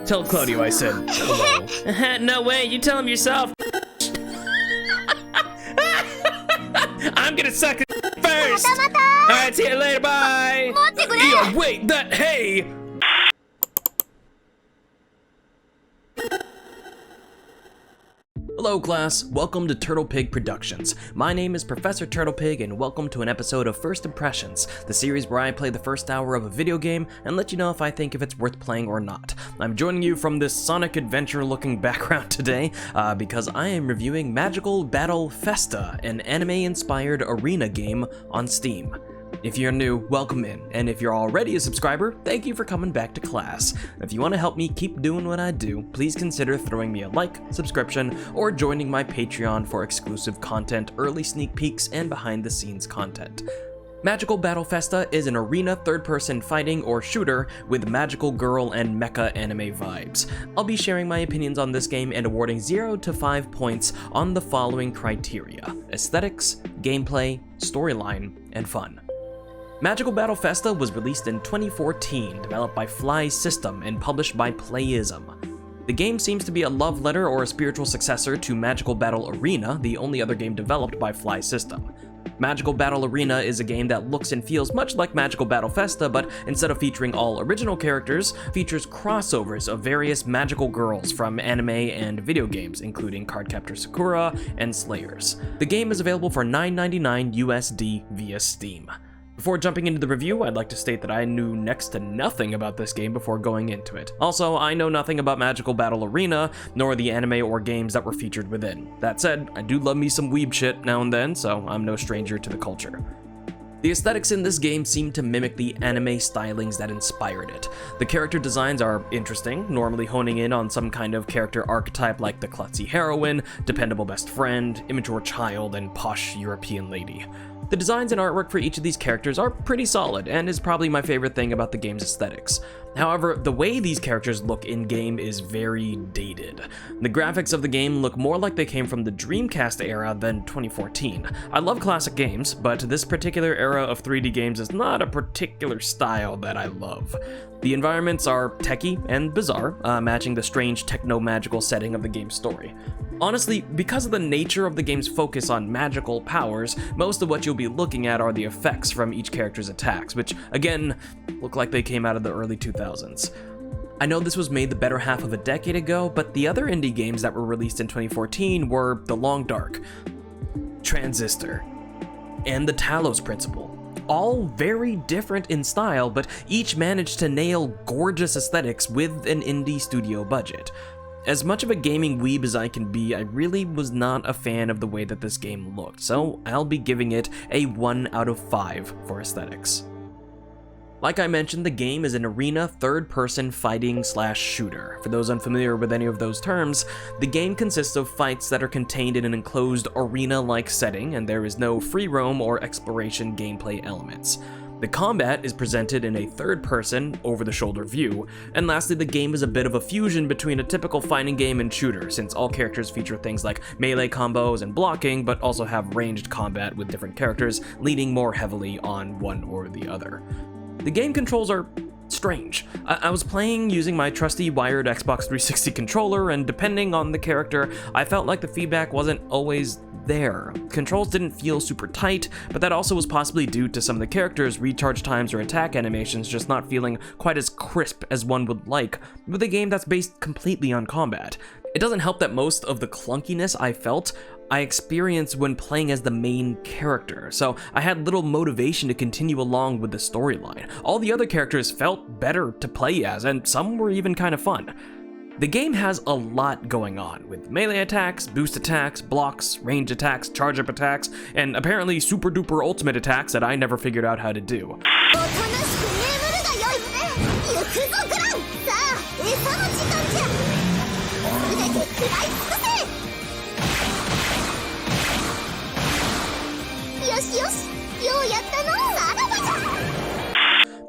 Tell Claudio I said hello. No way, you tell him yourself. I'm gonna suck it first. Alright, see you later, bye. Yo, wait, hey. Hello class, welcome to TurtlePigProductions. My name is Professor TurtlePig and welcome to an episode of First Impressions, the series where I play the first hour of a video game and let you know if I think if it's worth playing or not. I'm joining you from this Sonic Adventure looking background today because I am reviewing Magical Battle Festa, an anime-inspired arena game on Steam. If you're new, welcome in, and if you're already a subscriber, thank you for coming back to class. If you want to help me keep doing what I do, please consider throwing me a like, subscription, or joining my Patreon for exclusive content, early sneak peeks, and behind-the-scenes content. Magical Battle Festa is an arena third-person fighting or shooter with magical girl and mecha anime vibes. I'll be sharing my opinions on this game and awarding 0 to 5 points on the following criteria: aesthetics, gameplay, storyline, and fun. Magical Battle Festa was released in 2014, developed by Fly System and published by Playism. The game seems to be a love letter or a spiritual successor to Magical Battle Arena, the only other game developed by Fly System. Magical Battle Arena is a game that looks and feels much like Magical Battle Festa, but instead of featuring all original characters, features crossovers of various magical girls from anime and video games, including Cardcaptor Sakura and Slayers. The game is available for $9.99 USD via Steam. Before jumping into the review, I'd like to state that I knew next to nothing about this game before going into it. Also, I know nothing about Magical Battle Arena, nor the anime or games that were featured within. That said, I do love me some weeb shit now and then, so I'm no stranger to the culture. The aesthetics in this game seem to mimic the anime stylings that inspired it. The character designs are interesting, normally honing in on some kind of character archetype like the klutzy heroine, dependable best friend, immature child, and posh European lady. The designs and artwork for each of these characters are pretty solid, and is probably my favorite thing about the game's aesthetics. However, the way these characters look in-game is very dated. The graphics of the game look more like they came from the Dreamcast era than 2014. I love classic games, but this particular era of 3D games is not a particular style that I love. The environments are techy and bizarre, matching the strange techno-magical setting of the game's story. Honestly, because of the nature of the game's focus on magical powers, most of what you'll be looking at are the effects from each character's attacks, which, again, look like they came out of the early 2000s. I know this was made the better half of a decade ago, but the other indie games that were released in 2014 were The Long Dark, Transistor, and The Talos Principle. All very different in style, but each managed to nail gorgeous aesthetics with an indie studio budget. As much of a gaming weeb as I can be, I really was not a fan of the way that this game looked, so I'll be giving it a 1 out of 5 for aesthetics. Like I mentioned, the game is an arena third-person fighting/shooter. For those unfamiliar with any of those terms, the game consists of fights that are contained in an enclosed arena-like setting, and there is no free roam or exploration gameplay elements. The combat is presented in a third-person, over-the-shoulder view, and lastly, the game is a bit of a fusion between a typical fighting game and shooter, since all characters feature things like melee combos and blocking, but also have ranged combat with different characters, leaning more heavily on one or the other. The game controls are strange. I was playing using my trusty wired Xbox 360 controller, and depending on the character, I felt like the feedback wasn't always there. Controls didn't feel super tight, but that also was possibly due to some of the characters' recharge times or attack animations just not feeling quite as crisp as one would like with a game that's based completely on combat. It doesn't help that most of the clunkiness I experienced when playing as the main character, so I had little motivation to continue along with the storyline. All the other characters felt better to play as, and some were even kind of fun. The game has a lot going on, with melee attacks, boost attacks, blocks, range attacks, charge-up attacks, and apparently super-duper ultimate attacks that I never figured out how to do.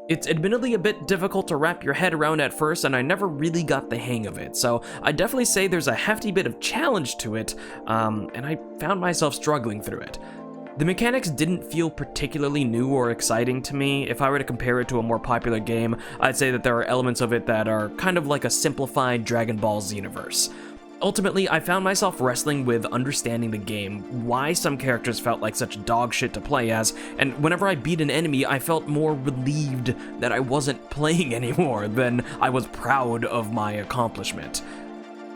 It's admittedly a bit difficult to wrap your head around at first, and I never really got the hang of it, so I definitely say there's a hefty bit of challenge to it, and I found myself struggling through it. The mechanics didn't feel particularly new or exciting to me. If I were to compare it to a more popular game, I'd say that there are elements of it that are kind of like a simplified Dragon Ball Xenoverse. Ultimately, I found myself wrestling with understanding the game, why some characters felt like such dog shit to play as, and whenever I beat an enemy, I felt more relieved that I wasn't playing anymore than I was proud of my accomplishment.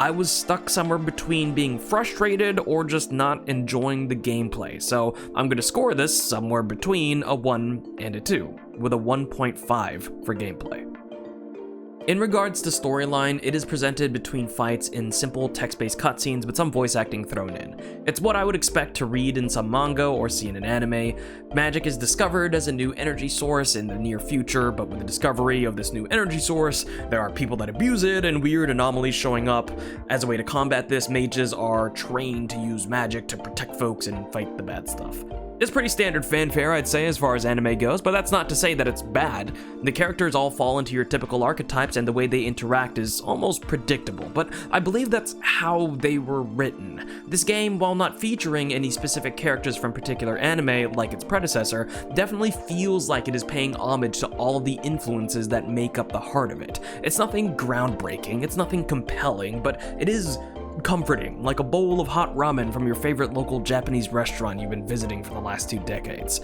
I was stuck somewhere between being frustrated or just not enjoying the gameplay, so I'm gonna score this somewhere between a 1 and a 2, with a 1.5 for gameplay. In regards to storyline, it is presented between fights in simple text-based cutscenes with some voice acting thrown in. It's what I would expect to read in some manga or see in an anime. Magic is discovered as a new energy source in the near future, but with the discovery of this new energy source, there are people that abuse it and weird anomalies showing up. As a way to combat this, mages are trained to use magic to protect folks and fight the bad stuff. It's pretty standard fanfare, I'd say, as far as anime goes, but that's not to say that it's bad. The characters all fall into your typical archetypes, and the way they interact is almost predictable, but I believe that's how they were written. This game, while not featuring any specific characters from particular anime like its predecessor, definitely feels like it is paying homage to all of the influences that make up the heart of it. It's nothing groundbreaking, it's nothing compelling, but it is comforting, like a bowl of hot ramen from your favorite local Japanese restaurant you've been visiting for the last 2 decades.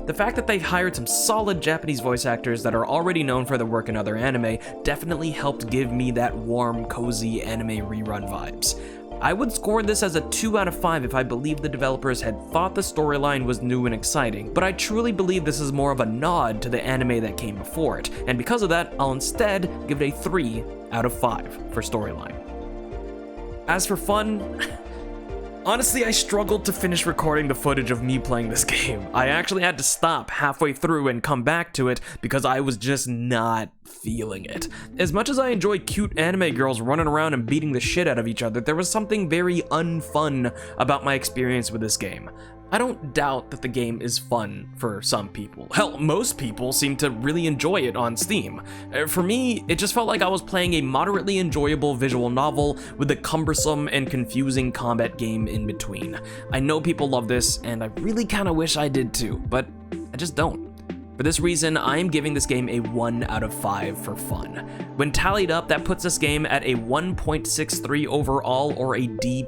The fact that they've hired some solid Japanese voice actors that are already known for their work in other anime definitely helped give me that warm, cozy anime rerun vibes. I would score this as a 2 out of 5 if I believed the developers had thought the storyline was new and exciting, but I truly believe this is more of a nod to the anime that came before it, and because of that, I'll instead give it a 3 out of 5 for storyline. As for fun, honestly, I struggled to finish recording the footage of me playing this game. I actually had to stop halfway through and come back to it because I was just not feeling it. As much as I enjoy cute anime girls running around and beating the shit out of each other, there was something very unfun about my experience with this game. I don't doubt that the game is fun for some people. Hell, most people seem to really enjoy it on Steam. For me, it just felt like I was playing a moderately enjoyable visual novel with a cumbersome and confusing combat game in between. I know people love this, and I really kinda wish I did too, but I just don't. For this reason, I am giving this game a 1 out of 5 for fun. When tallied up, that puts this game at a 1.63 overall, or a D+.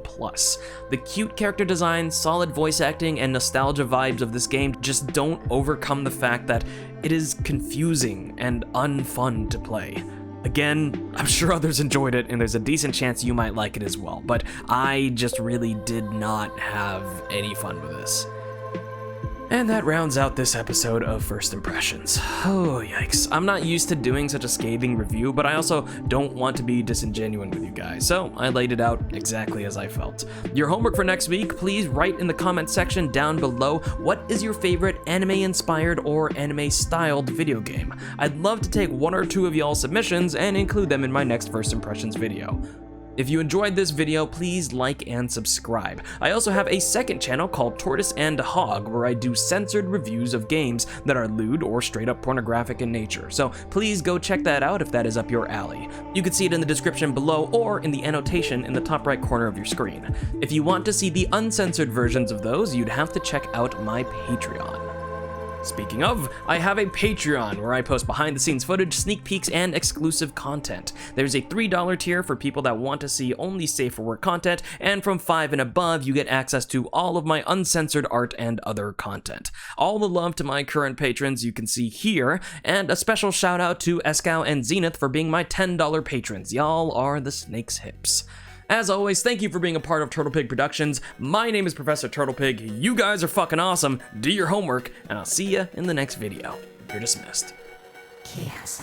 The cute character design, solid voice acting, and nostalgia vibes of this game just don't overcome the fact that it is confusing and unfun to play. Again, I'm sure others enjoyed it, and there's a decent chance you might like it as well, but I just really did not have any fun with this. And that rounds out this episode of First Impressions. Oh, yikes. I'm not used to doing such a scathing review, but I also don't want to be disingenuous with you guys, so I laid it out exactly as I felt. Your homework for next week, please write in the comment section down below what is your favorite anime-inspired or anime-styled video game. I'd love to take 1 or 2 of y'all's submissions and include them in my next First Impressions video. If you enjoyed this video, please like and subscribe. I also have a second channel called Tortoise and Hog, where I do censored reviews of games that are lewd or straight up pornographic in nature, so please go check that out if that is up your alley. You can see it in the description below or in the annotation in the top right corner of your screen. If you want to see the uncensored versions of those, you'd have to check out my Patreon. Speaking of, I have a Patreon where I post behind-the-scenes footage, sneak peeks, and exclusive content. There's a $3 tier for people that want to see only safe for work content, and from $5 and above, you get access to all of my uncensored art and other content. All the love to my current patrons you can see here, and a special shout out to Escow and Zenith for being my $10 patrons. Y'all are the snake's hips. As always, thank you for being a part of TurtlePigProductions. My name is Professor TurtlePig. You guys are fucking awesome. Do your homework, and I'll see you in the next video. You're dismissed. Yes.